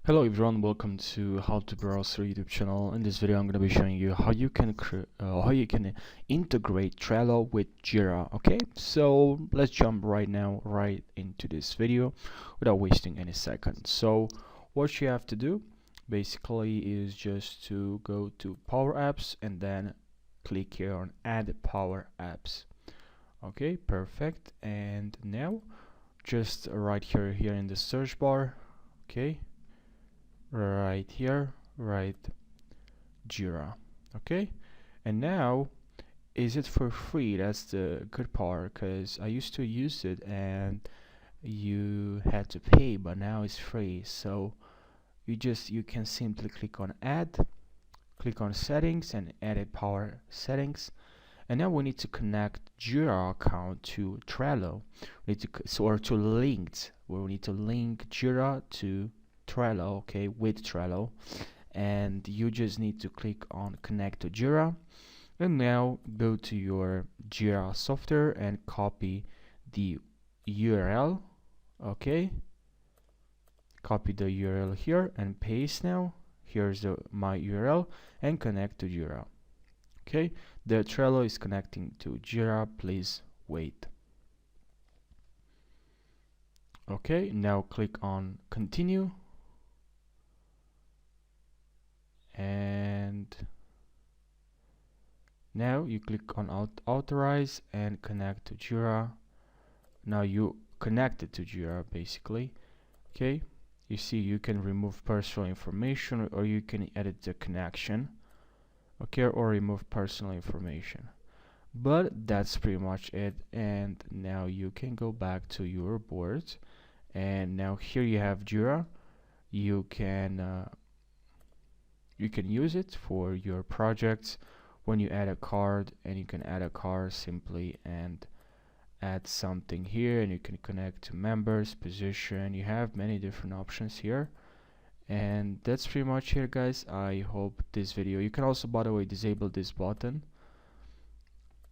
Hello everyone, welcome to How to Browse Your YouTube channel. In this video I'm going to be showing you how you can integrate Trello with Jira. Okay, so let's jump right into this video without wasting any seconds. So what you have to do basically is just to go to Power Apps and then click here on Add Power Apps. Okay, perfect. And now just right here in the search bar, okay, right here, write Jira. Okay, and now is it for free? That's the good part, because I used to use it and you had to pay, but now it's free. So you can simply click on add, click on settings and edit power settings. And now we need to connect Jira account to Trello. We need to link Jira to Trello, okay, with Trello. And you just need to click on connect to Jira, and now go to your Jira software and copy the URL. Okay, copy the URL here and paste. Now here's my URL and connect to Jira. Okay, the Trello is connecting to Jira. Please wait. Okay, now click on continue, and now you click on authorize and connect to Jira. Now you connected to Jira basically. Okay, you see you can remove personal information, or you can edit the connection, okay, or remove personal information. But that's pretty much it. And now you can go back to your board, and now here you have Jira. You can use it for your projects when you add a card, and you can add a card simply and add something here, and you can connect to members, position. You have many different options here, and that's pretty much it, guys. I hope this video, you can also, by the way, disable this button.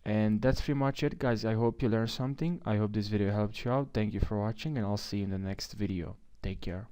And that's pretty much it, guys. I hope you learned something. I hope this video helped you out. Thank you for watching, and I'll see you in the next video. Take care.